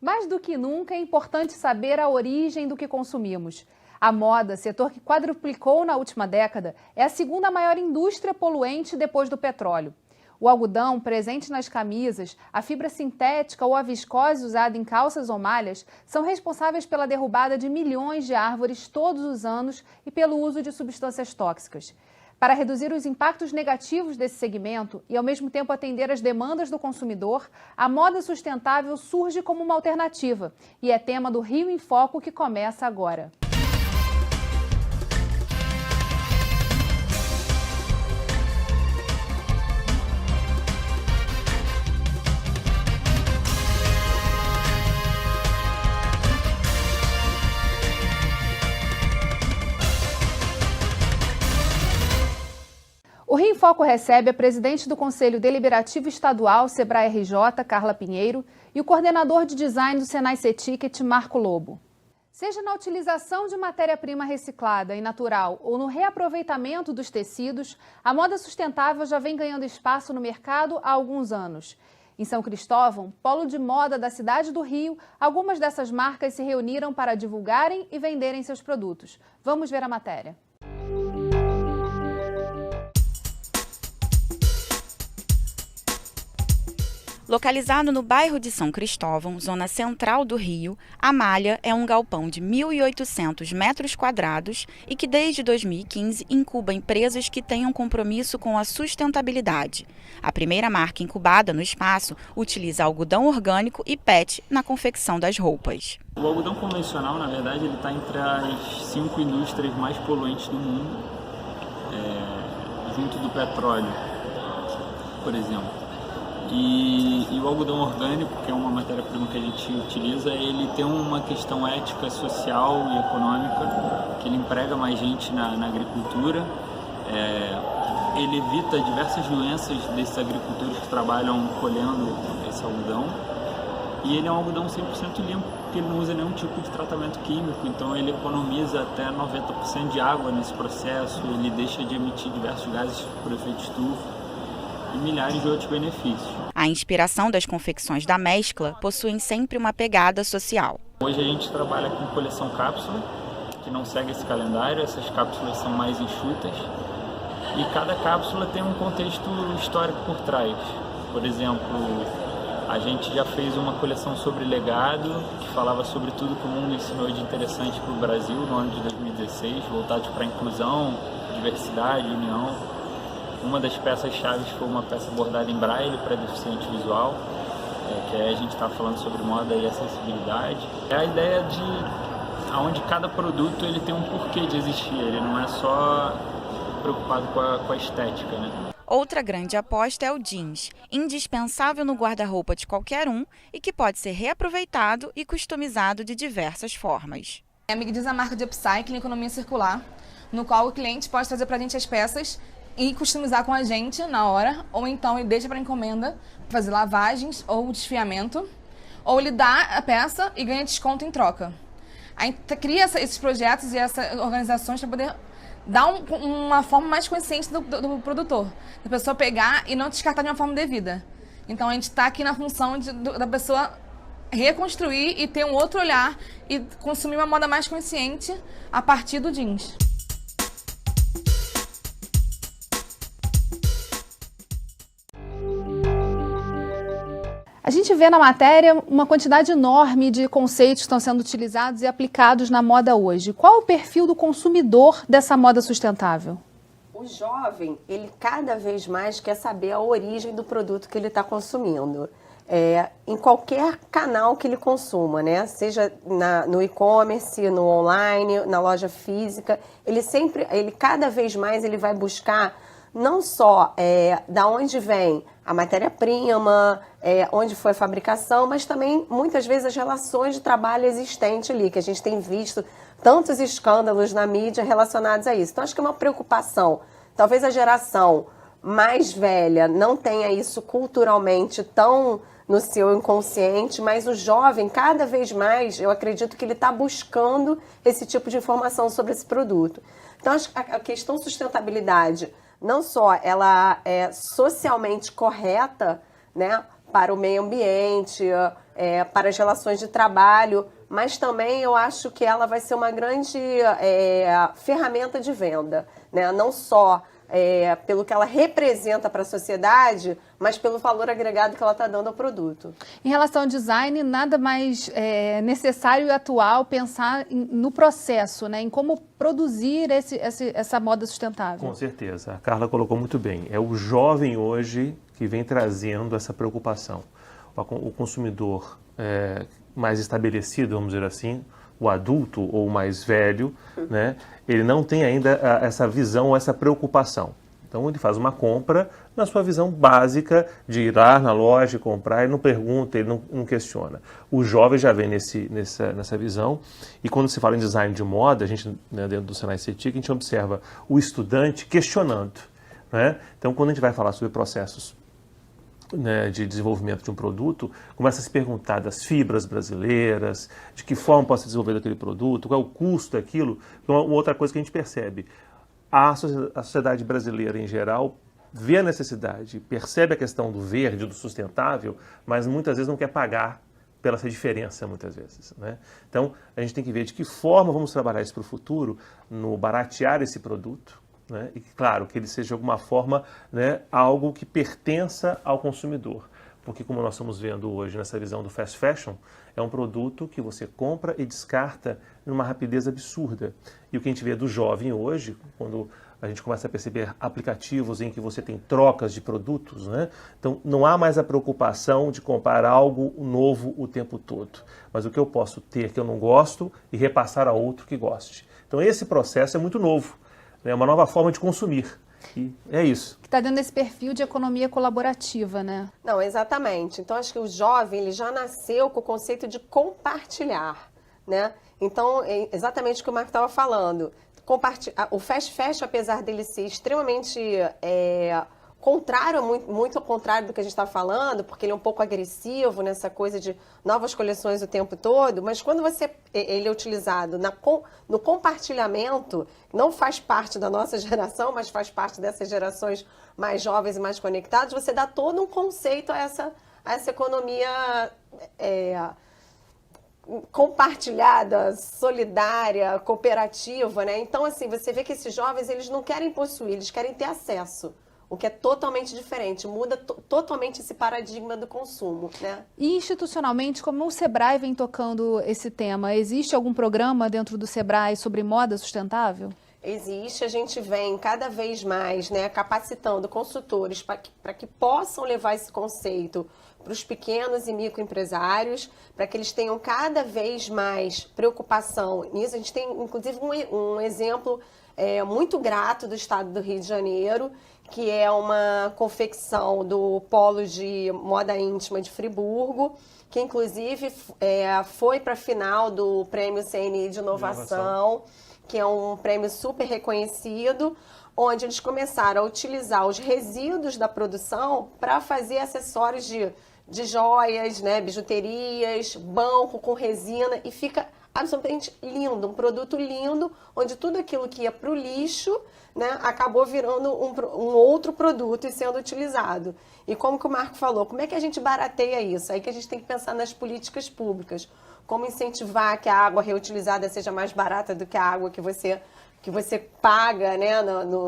Mais do que nunca, é importante saber a origem do que consumimos. A moda, setor que quadruplicou na última década, é a segunda maior indústria poluente depois do petróleo. O algodão, presente nas camisas, a fibra sintética ou a viscose usada em calças ou malhas são responsáveis pela derrubada de milhões de árvores todos os anos e pelo uso de substâncias tóxicas. Para reduzir os impactos negativos desse segmento e, ao mesmo tempo, atender às demandas do consumidor, a moda sustentável surge como uma alternativa e é tema do Rio em Foco, que começa agora. O Rio em Foco recebe a presidente do Conselho Deliberativo Estadual, Sebrae RJ, Carla Pinheiro, e o coordenador de design do Senai C-Ticket, Marco Lobo. Seja na utilização de matéria-prima reciclada e natural ou no reaproveitamento dos tecidos, a moda sustentável já vem ganhando espaço no mercado há alguns anos. Em São Cristóvão, polo de moda da cidade do Rio, algumas dessas marcas se reuniram para divulgarem e venderem seus produtos. Vamos ver a matéria. Localizado no bairro de São Cristóvão, zona central do Rio, a Malha é um galpão de 1.800 metros quadrados e que desde 2015 incuba empresas que tenham compromisso com a sustentabilidade. A primeira marca incubada no espaço utiliza algodão orgânico e PET na confecção das roupas. O algodão convencional, na verdade, ele está entre as 5 indústrias mais poluentes do mundo, junto do petróleo, por exemplo. E o algodão orgânico, que é uma matéria-prima que a gente utiliza, ele tem uma questão ética, social e econômica, que ele emprega mais gente na agricultura, ele evita diversas doenças desses agricultores que trabalham colhendo esse algodão, e ele é um algodão 100% limpo, porque ele não usa nenhum tipo de tratamento químico, então ele economiza até 90% de água nesse processo, ele deixa de emitir diversos gases por efeito estufa, e milhares de outros benefícios. A inspiração das confecções da mescla possuem sempre uma pegada social. Hoje a gente trabalha com coleção cápsula, que não segue esse calendário, essas cápsulas são mais enxutas, e cada cápsula tem um contexto histórico por trás. Por exemplo, a gente já fez uma coleção sobre legado, que falava sobre tudo que o mundo ensinou de interessante para o Brasil no ano de 2016, voltados para a inclusão, diversidade, união. Uma das peças-chave foi uma peça bordada em braille para deficiente visual, que aí a gente está falando sobre moda e acessibilidade. É a ideia de onde cada produto ele tem um porquê de existir, ele não é só preocupado com a estética, né? Outra grande aposta é o jeans, indispensável no guarda-roupa de qualquer um e que pode ser reaproveitado e customizado de diversas formas. A MIG diz a marca de upcycling, economia circular, no qual o cliente pode trazer para a gente as peças e customizar com a gente na hora, ou então ele deixa para encomenda, fazer lavagens ou desfiamento, ou ele dá a peça e ganha desconto em troca. A gente cria esses projetos e essas organizações para poder dar uma forma mais consciente do produtor, da pessoa pegar e não descartar de uma forma devida. Então a gente está aqui na função da pessoa reconstruir e ter um outro olhar e consumir uma moda mais consciente a partir do jeans. A gente vê na matéria uma quantidade enorme de conceitos que estão sendo utilizados e aplicados na moda hoje. Qual é o perfil do consumidor dessa moda sustentável? O jovem, ele cada vez mais quer saber a origem do produto que ele está consumindo. Em qualquer canal que ele consuma, né? Seja no e-commerce, no online, na loja física, ele cada vez mais ele vai buscar não só da onde vem a matéria-prima, onde foi a fabricação, mas também, muitas vezes, as relações de trabalho existentes ali, que a gente tem visto tantos escândalos na mídia relacionados a isso. Então, acho que é uma preocupação. Talvez a geração mais velha não tenha isso culturalmente tão no seu inconsciente, mas o jovem, cada vez mais, eu acredito que ele está buscando esse tipo de informação sobre esse produto. Então, a questão sustentabilidade, não só ela é socialmente correta, né, para o meio ambiente, para as relações de trabalho, mas também eu acho que ela vai ser uma grande ferramenta de venda, né? Não só pelo que ela representa para a sociedade, mas pelo valor agregado que ela está dando ao produto. Em relação ao design, nada mais necessário e atual pensar no processo, né? Em como produzir essa moda sustentável. Com certeza. A Carla colocou muito bem. É o jovem hoje que vem trazendo essa preocupação. O consumidor mais estabelecido, vamos dizer assim, o adulto ou o mais velho, né, ele não tem ainda essa visão ou essa preocupação. Então ele faz uma compra na sua visão básica de ir lá na loja e comprar, ele não pergunta, ele não questiona. O jovem já vem nessa visão, e quando se fala em design de moda, a gente, né, dentro do Senai CETIC, a gente observa o estudante questionando, né? Então quando a gente vai falar sobre processos, né, de desenvolvimento de um produto, começa a se perguntar das fibras brasileiras, de que forma pode ser desenvolvido aquele produto, qual é o custo daquilo. Então, uma outra coisa que a gente percebe, a sociedade brasileira em geral vê a necessidade, percebe a questão do verde, do sustentável, mas muitas vezes não quer pagar pela essa diferença, muitas vezes, né? Então, a gente tem que ver de que forma vamos trabalhar isso para o futuro, no baratear esse produto, né? E claro, que ele seja de alguma forma, né, algo que pertença ao consumidor. Porque como nós estamos vendo hoje nessa visão do fast fashion, é um produto que você compra e descarta numa rapidez absurda. E o que a gente vê do jovem hoje, quando a gente começa a perceber aplicativos em que você tem trocas de produtos, né? Então não há mais a preocupação de comprar algo novo o tempo todo. Mas o que eu posso ter que eu não gosto e repassar a outro que goste. Então esse processo é muito novo. É uma nova forma de consumir. E é isso. Que está dando esse perfil de economia colaborativa, né? Não, exatamente. Então, acho que o jovem ele já nasceu com o conceito de compartilhar, né? Então, é exatamente o que o Marco estava falando. O fast fashion, apesar dele ser extremamente contrário, muito ao contrário do que a gente está falando, porque ele é um pouco agressivo nessa coisa de novas coleções o tempo todo, mas quando ele é utilizado no compartilhamento, não faz parte da nossa geração, mas faz parte dessas gerações mais jovens e mais conectadas, você dá todo um conceito a essa economia compartilhada, solidária, cooperativa, né? Então, assim, você vê que esses jovens, eles não querem possuir, eles querem ter acesso. O que é totalmente diferente, muda totalmente esse paradigma do consumo, né? E institucionalmente, como o Sebrae vem tocando esse tema, existe algum programa dentro do Sebrae sobre moda sustentável? Existe, a gente vem cada vez mais, né, capacitando consultores para que possam levar esse conceito para os pequenos e microempresários, para que eles tenham cada vez mais preocupação nisso. A gente tem, inclusive, um exemplo muito grato do estado do Rio de Janeiro, que é uma confecção do Polo de Moda Íntima de Friburgo, que inclusive foi para a final do Prêmio CNI de Inovação, que é um prêmio super reconhecido, onde eles começaram a utilizar os resíduos da produção para fazer acessórios de joias, né, bijuterias, banco com resina, e fica absolutamente lindo, um produto lindo, onde tudo aquilo que ia para o lixo, né, acabou virando um outro produto e sendo utilizado. E como que o Marco falou, como é que a gente barateia isso? Aí que a gente tem que pensar nas políticas públicas. Como incentivar que a água reutilizada seja mais barata do que a água que você paga, né,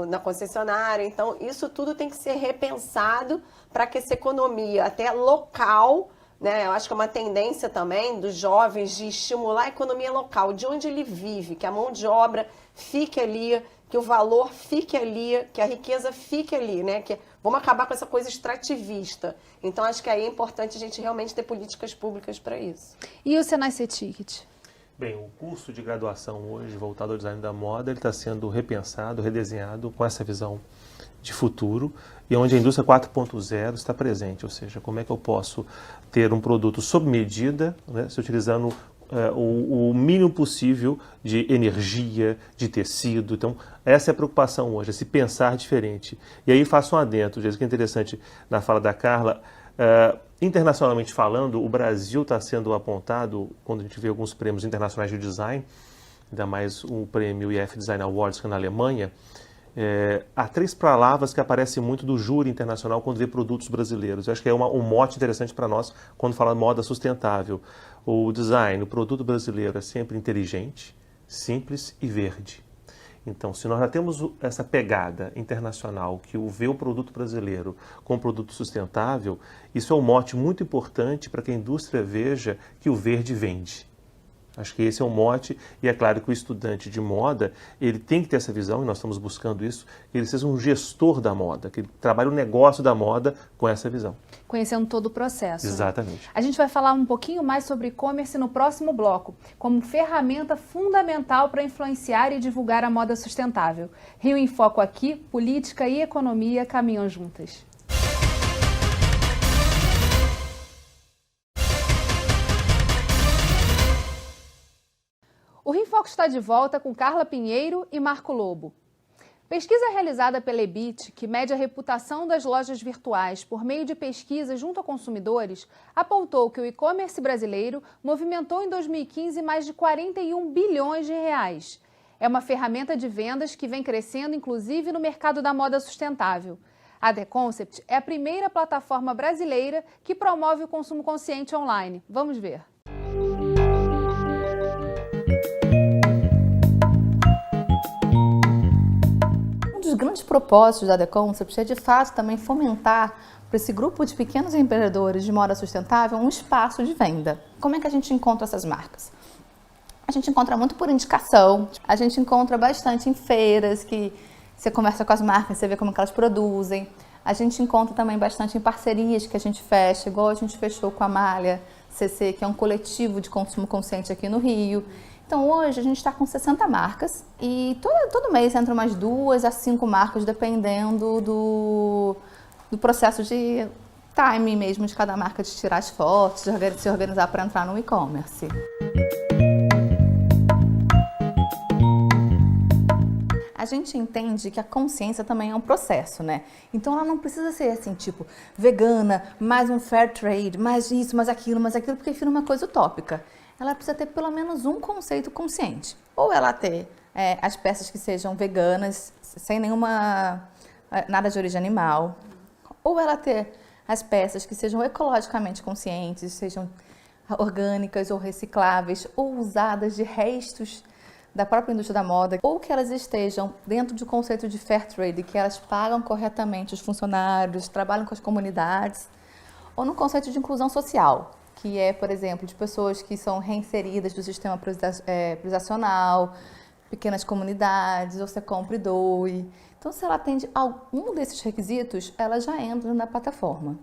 na concessionária. Então, isso tudo tem que ser repensado para que essa economia, até local, né, eu acho que é uma tendência também dos jovens de estimular a economia local, de onde ele vive, que a mão de obra fique ali, que o valor fique ali, que a riqueza fique ali, né? Que vamos acabar com essa coisa extrativista. Então, acho que aí é importante a gente realmente ter políticas públicas para isso. E o Senai CETIC? Bem, o curso de graduação hoje voltado ao design da moda, ele está sendo repensado, redesenhado com essa visão de futuro, e onde a indústria 4.0 está presente, ou seja, como é que eu posso ter um produto sob medida, né, se utilizando o mínimo possível de energia, de tecido. Então, essa é a preocupação hoje, é se pensar diferente. E aí faço um adendo, o que é interessante na fala da Carla, internacionalmente falando, o Brasil está sendo apontado, quando a gente vê alguns prêmios internacionais de design, ainda mais o prêmio IF Design Awards, que é na Alemanha, Há 3 palavras que aparecem muito do júri internacional quando vê produtos brasileiros. Eu acho que é um mote interessante para nós quando fala moda sustentável. O design, o produto brasileiro é sempre inteligente, simples e verde. Então, se nós já temos essa pegada internacional que vê o produto brasileiro como produto sustentável, isso é um mote muito importante para que a indústria veja que o verde vende. Acho que esse é um mote, e é claro que o estudante de moda, ele tem que ter essa visão, e nós estamos buscando isso, que ele seja um gestor da moda, que ele trabalhe o negócio da moda com essa visão. Conhecendo todo o processo. Exatamente. A gente vai falar um pouquinho mais sobre e-commerce no próximo bloco, como ferramenta fundamental para influenciar e divulgar a moda sustentável. Rio em Foco aqui, política e economia caminham juntas. O Rio em Foco está de volta com Carla Pinheiro e Marco Lobo. Pesquisa realizada pela Ebit, que mede a reputação das lojas virtuais por meio de pesquisa junto a consumidores, apontou que o e-commerce brasileiro movimentou em 2015 mais de 41 bilhões de reais. É uma ferramenta de vendas que vem crescendo, inclusive no mercado da moda sustentável. A The Concept é a primeira plataforma brasileira que promove o consumo consciente online. Vamos ver. Um dos grandes propósitos da The Concept é, de fato, também fomentar para esse grupo de pequenos empreendedores de moda sustentável um espaço de venda. Como é que a gente encontra essas marcas? A gente encontra muito por indicação, a gente encontra bastante em feiras, que você conversa com as marcas, você vê como que elas produzem. A gente encontra também bastante em parcerias que a gente fecha, igual a gente fechou com a Malha CC, que é um coletivo de consumo consciente aqui no Rio. Então, hoje a gente está com 60 marcas e todo mês entra umas 2 a 5 marcas, dependendo do processo de timing mesmo de cada marca, de tirar as fotos, de se organizar para entrar no e-commerce. A gente entende que a consciência também é um processo, né? Então ela não precisa ser assim, tipo, vegana, mais um fair trade, mais isso, mais aquilo, porque vira uma coisa utópica. Ela precisa ter pelo menos um conceito consciente. Ou ela ter as peças que sejam veganas, sem nada de origem animal. Ou ela ter as peças que sejam ecologicamente conscientes, sejam orgânicas ou recicláveis, ou usadas de restos da própria indústria da moda, ou que elas estejam dentro do conceito de fair trade, que elas pagam corretamente os funcionários, trabalham com as comunidades, ou no conceito de inclusão social, que é, por exemplo, de pessoas que são reinseridas do sistema privacional, pequenas comunidades, ou você compra e doe. Então, se ela atende a algum desses requisitos, ela já entra na plataforma.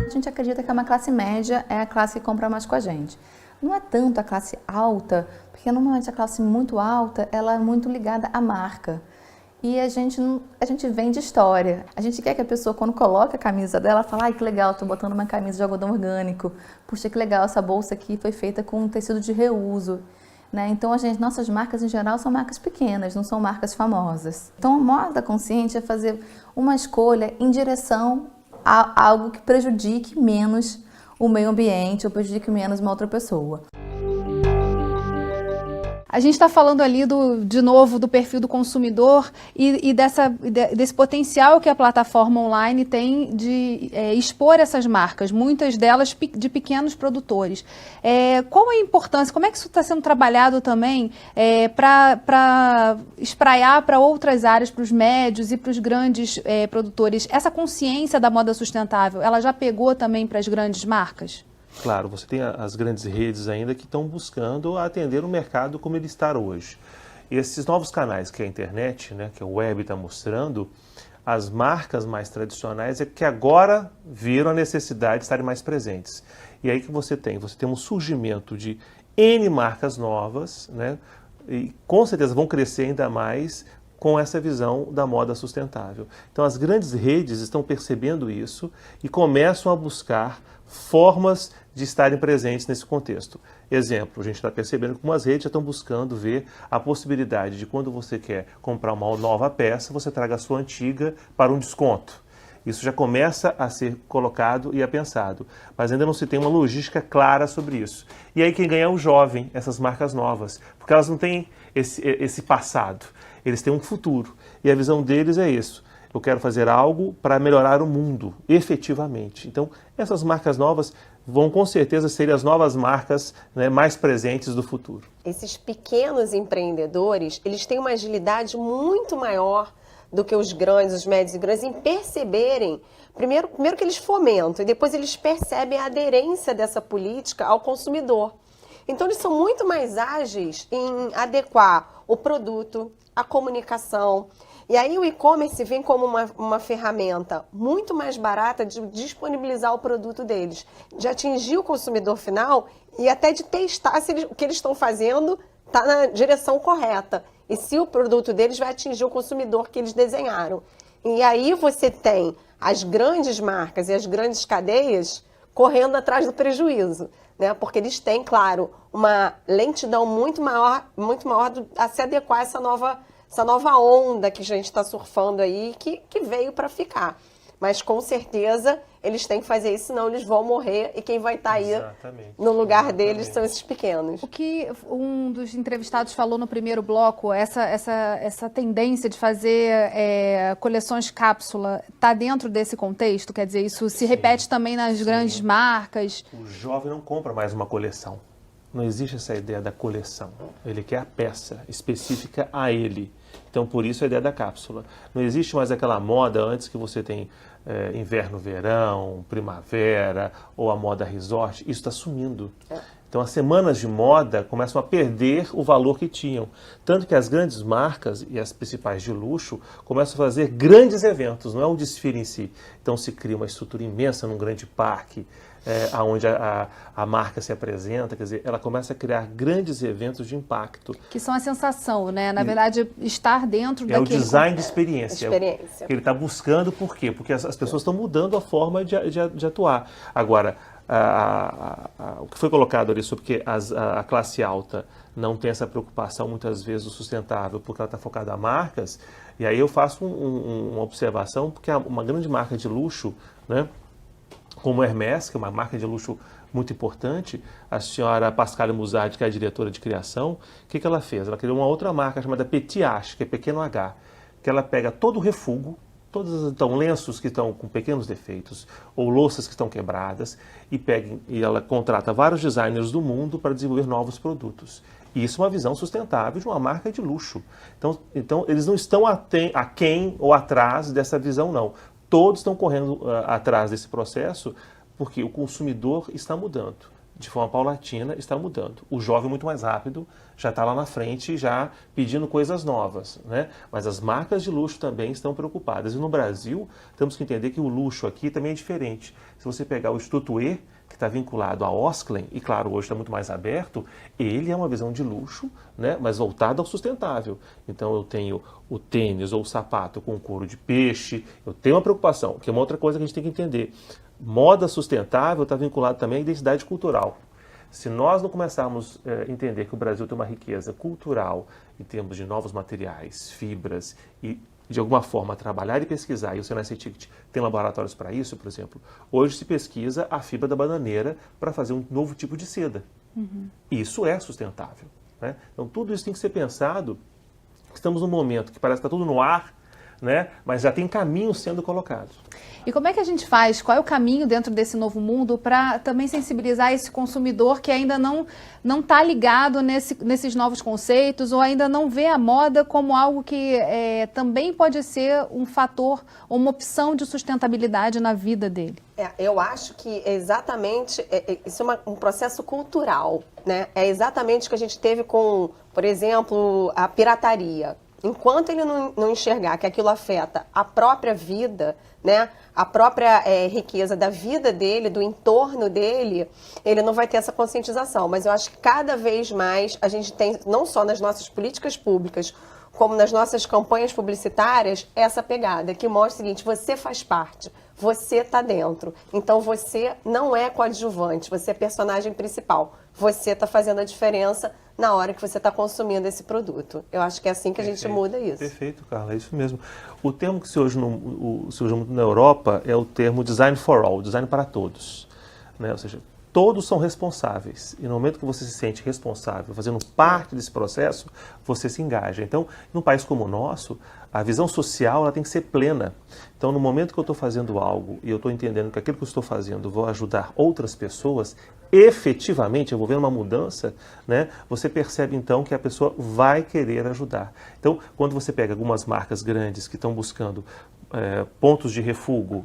A gente acredita que uma classe média é a classe que compra mais com a gente. Não é tanto a classe alta, porque normalmente a classe muito alta, ela é muito ligada à marca. E a gente vende história. A gente quer que a pessoa, quando coloca a camisa dela, fale: ai, que legal, tô botando uma camisa de algodão orgânico. Puxa, que legal, essa bolsa aqui foi feita com um tecido de reuso. Né? Então, nossas marcas, em geral, são marcas pequenas, não são marcas famosas. Então, a moda consciente é fazer uma escolha em direção a algo que prejudique menos o meio ambiente ou prejudique menos uma outra pessoa. A gente está falando ali, de novo, do perfil do consumidor e desse potencial que a plataforma online tem de expor essas marcas, muitas delas de pequenos produtores. Qual a importância, como é que isso está sendo trabalhado também para espraiar para outras áreas, para os médios e para os grandes produtores? Essa consciência da moda sustentável, ela já pegou também para as grandes marcas? Claro, você tem as grandes redes ainda que estão buscando atender o mercado como ele está hoje. Esses novos canais que a internet, né, que a web está mostrando, as marcas mais tradicionais é que agora viram a necessidade de estarem mais presentes. E aí que você tem um surgimento de N marcas novas, né, e com certeza vão crescer ainda mais com essa visão da moda sustentável. Então as grandes redes estão percebendo isso e começam a buscar formas de estarem presentes nesse contexto. Exemplo, a gente está percebendo que algumas redes já estão buscando ver a possibilidade de, quando você quer comprar uma nova peça, você traga a sua antiga para um desconto. Isso já começa a ser colocado e é pensado, mas ainda não se tem uma logística clara sobre isso. E aí quem ganha é o jovem, essas marcas novas, porque elas não têm esse passado, eles têm um futuro. E a visão deles é isso: eu quero fazer algo para melhorar o mundo, efetivamente. Então, essas marcas novas vão com certeza ser as novas marcas, né, mais presentes do futuro. Esses pequenos empreendedores, eles têm uma agilidade muito maior do que os grandes, os médios e grandes, em perceberem, primeiro que eles fomentam, e depois eles percebem a aderência dessa política ao consumidor. Então, eles são muito mais ágeis em adequar o produto, a comunicação. E aí o e-commerce vem como uma ferramenta muito mais barata de disponibilizar o produto deles, de atingir o consumidor final e até de testar se o que eles estão fazendo está na direção correta e se o produto deles vai atingir o consumidor que eles desenharam. E aí você tem as grandes marcas e as grandes cadeias correndo atrás do prejuízo, né? Porque eles têm, claro, uma lentidão muito maior a se adequar a essa nova onda que a gente está surfando aí, que veio para ficar. Mas com certeza eles têm que fazer isso, senão eles vão morrer e quem vai estar aí no lugar deles são esses pequenos. O que um dos entrevistados falou no primeiro bloco, essa tendência de fazer coleções cápsula, está dentro desse contexto? Quer dizer, isso se repete também nas grandes marcas? O jovem não compra mais uma coleção. Não existe essa ideia da coleção. Ele quer a peça específica a ele. Então, por isso a ideia da cápsula. Não existe mais aquela moda antes que você tem inverno, verão, primavera ou a moda resort. Isso está sumindo. Então, as semanas de moda começam a perder o valor que tinham. Tanto que as grandes marcas e as principais de luxo começam a fazer grandes eventos, não é um desfile em si. Então, se cria uma estrutura imensa num grande parque, onde a marca se apresenta, quer dizer, ela começa a criar grandes eventos de impacto. Que são a sensação, né? Na verdade, estar dentro daquele... É o design de experiência. Que ele está buscando, por quê? Porque as pessoas estão mudando a forma de atuar. Agora, o que foi colocado ali sobre que a classe alta não tem essa preocupação, muitas vezes, do sustentável, porque ela está focada em marcas, e aí eu faço uma observação, porque uma grande marca de luxo, né, como Hermès, que é uma marca de luxo muito importante, a senhora Pascale Musardi, que é a diretora de criação, o que ela fez? Ela criou uma outra marca chamada Petit H, que é pequeno H, que ela pega todo o refúgio, todos então, lenços que estão com pequenos defeitos, ou louças que estão quebradas, e ela contrata vários designers do mundo para desenvolver novos produtos. E isso é uma visão sustentável de uma marca de luxo. Então eles não estão aquém ou atrás dessa visão, não. Todos estão correndo atrás desse processo porque o consumidor está mudando. De forma paulatina, está mudando. O jovem muito mais rápido já está lá na frente, já pedindo coisas novas, né? Mas as marcas de luxo também estão preocupadas. E no Brasil, temos que entender que o luxo aqui também é diferente. Se você pegar o Instituto E, que está vinculado à Osklen, e claro, hoje está muito mais aberto, ele é uma visão de luxo, né, mas voltada ao sustentável. Então eu tenho o tênis ou o sapato com couro de peixe, eu tenho uma preocupação, que é uma outra coisa que a gente tem que entender. Moda sustentável está vinculado também à identidade cultural. Se nós não começarmos a entender que o Brasil tem uma riqueza cultural em termos de novos materiais, fibras e de alguma forma trabalhar e pesquisar, e o Senai Ticket tem laboratórios para isso, por exemplo, hoje se pesquisa a fibra da bananeira para fazer um novo tipo de seda. Isso é sustentável, né? Então tudo isso tem que ser pensado. Estamos num momento que parece que está tudo no ar, né? Mas já tem caminhos sendo colocados. E como é que a gente faz? Qual é o caminho dentro desse novo mundo para também sensibilizar esse consumidor que ainda não está ligado nesses novos conceitos ou ainda não vê a moda como algo que também pode ser um fator ou uma opção de sustentabilidade na vida dele? Eu acho que exatamente isso é um processo cultural, né? É exatamente o que a gente teve com, por exemplo, a pirataria. Enquanto ele não enxergar que aquilo afeta a própria vida, né, a própria riqueza da vida dele, do entorno dele, ele não vai ter essa conscientização. Mas eu acho que cada vez mais a gente tem, não só nas nossas políticas públicas, como nas nossas campanhas publicitárias, essa pegada que mostra o seguinte: você faz parte, você está dentro. Então você não é coadjuvante, você é personagem principal. Você está fazendo a diferença na hora que você está consumindo esse produto. Eu acho que é assim que a gente muda isso. Perfeito, Carla, é isso mesmo. O termo que se usa muito na Europa é o termo design for all, design para todos, né? Ou seja, todos são responsáveis, e no momento que você se sente responsável, fazendo parte desse processo, você se engaja. Então, num país como o nosso, a visão social ela tem que ser plena. Então, no momento que eu estou fazendo algo e eu estou entendendo que aquilo que eu estou fazendo vai ajudar outras pessoas, efetivamente, envolvendo uma mudança, né, você percebe então que a pessoa vai querer ajudar. Então, quando você pega algumas marcas grandes que estão buscando pontos de refúgio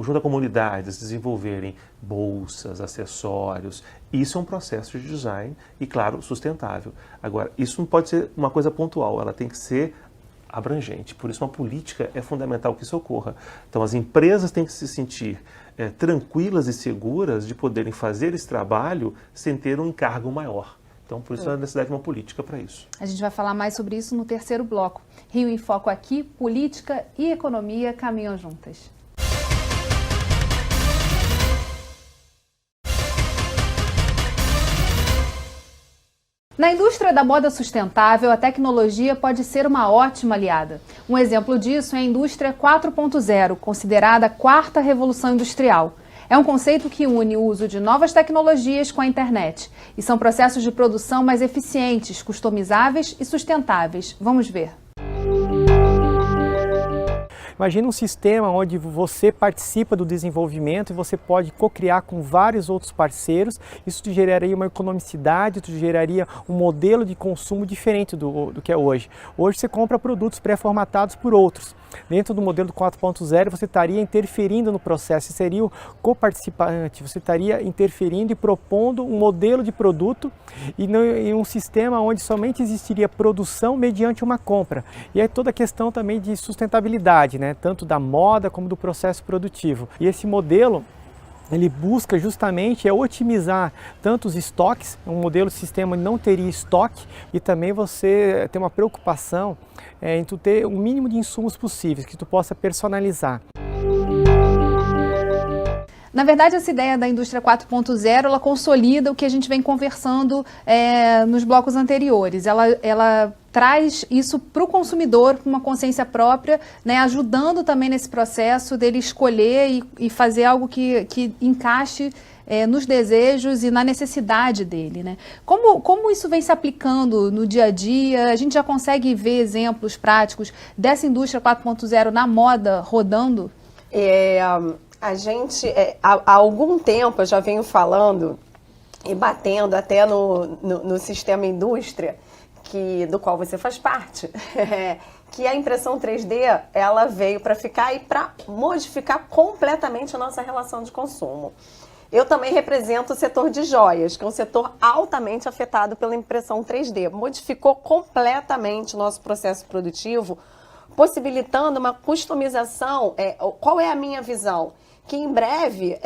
junto a comunidades desenvolverem bolsas, acessórios, isso é um processo de design e, claro, sustentável. Agora, isso não pode ser uma coisa pontual, ela tem que ser abrangente. Por isso, uma política é fundamental que isso ocorra. Então, as empresas têm que se sentir tranquilas e seguras de poderem fazer esse trabalho sem ter um encargo maior. Então, por isso, a necessidade de uma política para isso. A gente vai falar mais sobre isso no terceiro bloco. Rio em Foco aqui, política e economia caminham juntas. Na indústria da moda sustentável, a tecnologia pode ser uma ótima aliada. Um exemplo disso é a indústria 4.0, considerada a quarta revolução industrial. É um conceito que une o uso de novas tecnologias com a internet. E são processos de produção mais eficientes, customizáveis e sustentáveis. Vamos ver. Imagina um sistema onde você participa do desenvolvimento e você pode co-criar com vários outros parceiros. Isso te geraria uma economicidade, te geraria um modelo de consumo diferente do que é hoje. Hoje você compra produtos pré-formatados por outros. Dentro do modelo do 4.0 você estaria interferindo no processo, você seria o coparticipante, você estaria interferindo e propondo um modelo de produto e um sistema onde somente existiria produção mediante uma compra. E aí toda a questão também de sustentabilidade, né? Tanto da moda como do processo produtivo. E esse modelo ele busca justamente otimizar tanto os estoques, um modelo sistema não teria estoque, e também você tem uma preocupação em tu ter o mínimo de insumos possíveis, que tu possa personalizar. Na verdade, essa ideia da indústria 4.0, ela consolida o que a gente vem conversando nos blocos anteriores. Ela traz isso para o consumidor com uma consciência própria, né, ajudando também nesse processo dele escolher e fazer algo que encaixe nos desejos e na necessidade dele, né? Como isso vem se aplicando no dia a dia? A gente já consegue ver exemplos práticos dessa indústria 4.0 na moda rodando? A gente, há algum tempo, eu já venho falando e batendo até no sistema indústria, do qual você faz parte, que a impressão 3D ela veio para ficar e para modificar completamente a nossa relação de consumo. Eu também represento o setor de joias, que é um setor altamente afetado pela impressão 3D. Modificou completamente o nosso processo produtivo, possibilitando uma customização. Qual é a minha visão? Que em breve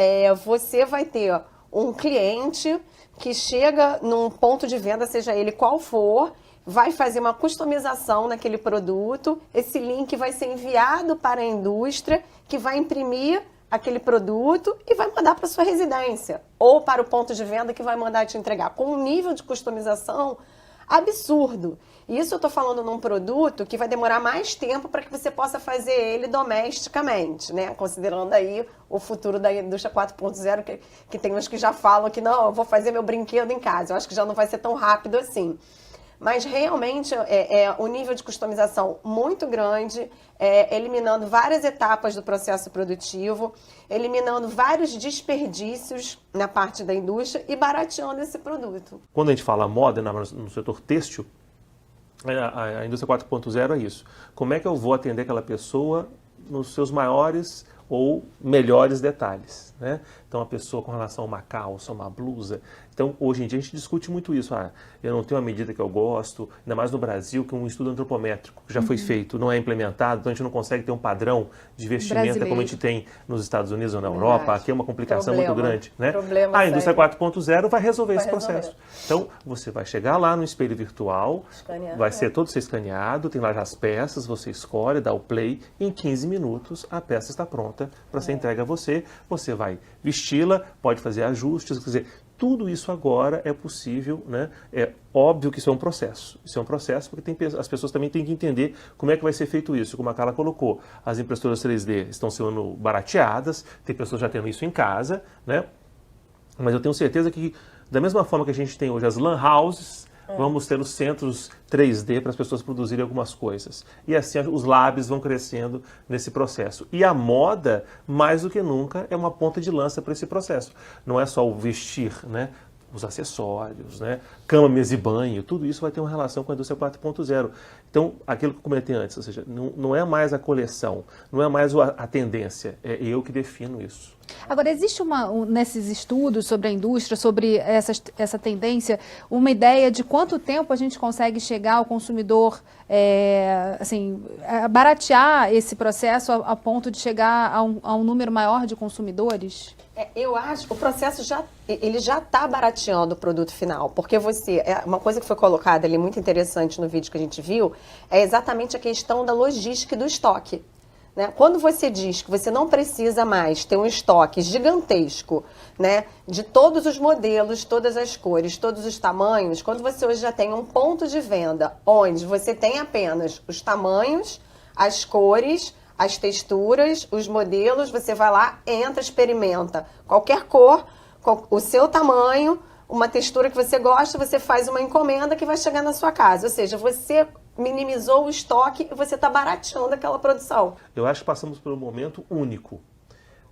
você vai ter um cliente que chega num ponto de venda, seja ele qual for, vai fazer uma customização naquele produto, esse link vai ser enviado para a indústria, que vai imprimir aquele produto e vai mandar para sua residência, ou para o ponto de venda que vai mandar te entregar, com um nível de customização absurdo. E isso eu estou falando num produto que vai demorar mais tempo para que você possa fazer ele domesticamente, né? Considerando aí o futuro da indústria 4.0, que tem uns que já falam que não, eu vou fazer meu brinquedo em casa. Eu acho que já não vai ser tão rápido assim. Mas realmente um nível de customização muito grande, eliminando várias etapas do processo produtivo, eliminando vários desperdícios na parte da indústria e barateando esse produto. Quando a gente fala moda no setor têxtil, a indústria 4.0 é isso. Como é que eu vou atender aquela pessoa nos seus maiores ou melhores detalhes, né? Então, a pessoa com relação a uma calça, uma blusa. Então, hoje em dia, a gente discute muito isso. Eu não tenho a medida que eu gosto, ainda mais no Brasil, que um estudo antropométrico que já foi feito, não é implementado, então a gente não consegue ter um padrão de vestimenta como a gente tem nos Estados Unidos ou na Europa. Aqui é uma complicação muito grande, né? A indústria 4.0 vai resolver esse processo. Então, você vai chegar lá no espelho virtual, vai ser todo escaneado, tem lá já as peças, você escolhe, dá o play, e em 15 minutos a peça está pronta para ser entregue a você. Você vai vesti-la, pode fazer ajustes, quer dizer, tudo isso agora é possível, né? É óbvio que isso é um processo. Isso é um processo porque as pessoas também têm que entender como é que vai ser feito isso. Como a Carla colocou, as impressoras 3D estão sendo barateadas, tem pessoas já tendo isso em casa, né? Mas eu tenho certeza que, da mesma forma que a gente tem hoje as lan houses, vamos ter os centros 3D para as pessoas produzirem algumas coisas. E assim os labs vão crescendo nesse processo. E a moda, mais do que nunca, é uma ponta de lança para esse processo. Não é só o vestir, né? Os acessórios, né? Cama, mesa e banho, tudo isso vai ter uma relação com a indústria 4.0. Então, aquilo que eu comentei antes, ou seja, não é mais a coleção, não é mais a tendência, é eu que defino isso. Agora, existe nesses estudos sobre a indústria, sobre essa tendência, uma ideia de quanto tempo a gente consegue chegar ao consumidor, baratear esse processo a ponto de chegar a um número maior de consumidores? Eu acho que o processo já está barateando o produto final, porque uma coisa que foi colocada ali muito interessante no vídeo que a gente viu, é exatamente a questão da logística e do estoque. Né? Quando você diz que você não precisa mais ter um estoque gigantesco, né, de todos os modelos, todas as cores, todos os tamanhos, quando você hoje já tem um ponto de venda onde você tem apenas os tamanhos, as cores, as texturas, os modelos, você vai lá, entra, experimenta qualquer cor, o seu tamanho, uma textura que você gosta, você faz uma encomenda que vai chegar na sua casa. Ou seja, você minimizou o estoque e você está barateando aquela produção. Eu acho que passamos por um momento único,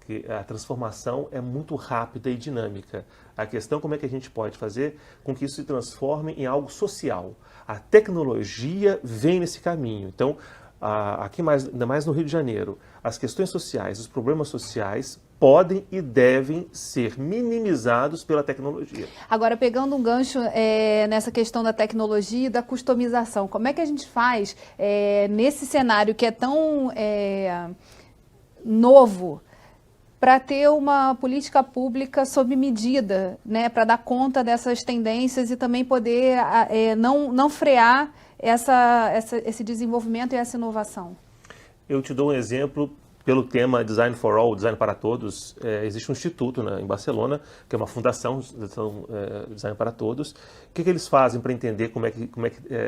que a transformação é muito rápida e dinâmica. A questão é como é que a gente pode fazer com que isso se transforme em algo social. A tecnologia vem nesse caminho. Então, aqui ainda mais no Rio de Janeiro, as questões sociais, os problemas sociais podem e devem ser minimizados pela tecnologia. Agora, pegando um gancho nessa questão da tecnologia e da customização, como é que a gente faz nesse cenário que é tão novo para ter uma política pública sob medida, né, para dar conta dessas tendências e também poder não frear esse desenvolvimento e essa inovação? Eu te dou um exemplo pelo tema Design for All, Design para Todos. Existe um instituto em Barcelona, que é uma fundação Design para Todos. O que eles fazem para entender como é que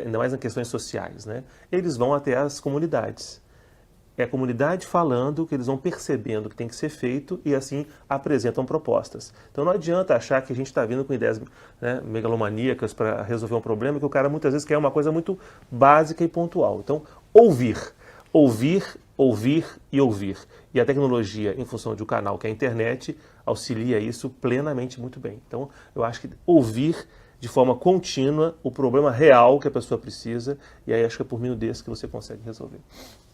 ainda mais nas questões sociais, né? Eles vão até as comunidades. É a comunidade falando, que eles vão percebendo que tem que ser feito e assim apresentam propostas. Então não adianta achar que a gente está vindo com ideias, né, megalomaníacas para resolver um problema, que o cara muitas vezes quer uma coisa muito básica e pontual. Então, ouvir e ouvir. E a tecnologia, em função de um canal que é a internet, auxilia isso plenamente muito bem. Então, eu acho que ouvir de forma contínua o problema real que a pessoa precisa, e aí acho que é por meio desse que você consegue resolver.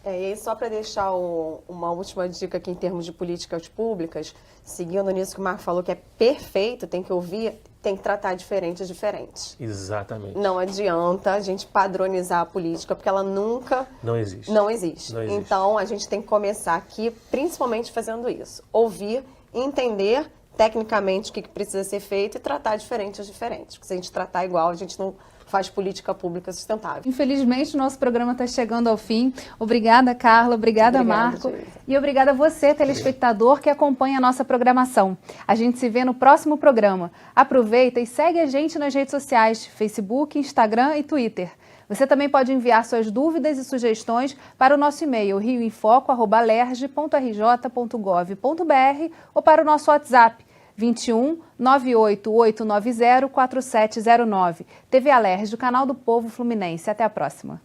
E aí, só para deixar uma última dica aqui em termos de políticas públicas, seguindo nisso que o Marco falou, que é perfeito, tem que ouvir, tem que tratar diferentes. Exatamente. Não adianta a gente padronizar a política, porque ela nunca... Não existe. Não existe. Então, a gente tem que começar aqui, principalmente fazendo isso. Ouvir, entender tecnicamente o que precisa ser feito e tratar diferentes. Porque se a gente tratar igual, a gente não faz política pública sustentável. Infelizmente, o nosso programa está chegando ao fim. Obrigada, Carla. Obrigada, Marco. E obrigada a você, telespectador, que acompanha a nossa programação. A gente se vê no próximo programa. Aproveita e segue a gente nas redes sociais, Facebook, Instagram e Twitter. Você também pode enviar suas dúvidas e sugestões para o nosso e-mail rioinfoco@lerj.rj.gov.br ou para o nosso WhatsApp 21 98890 4709. TV Alerj, do Canal do Povo Fluminense. Até a próxima.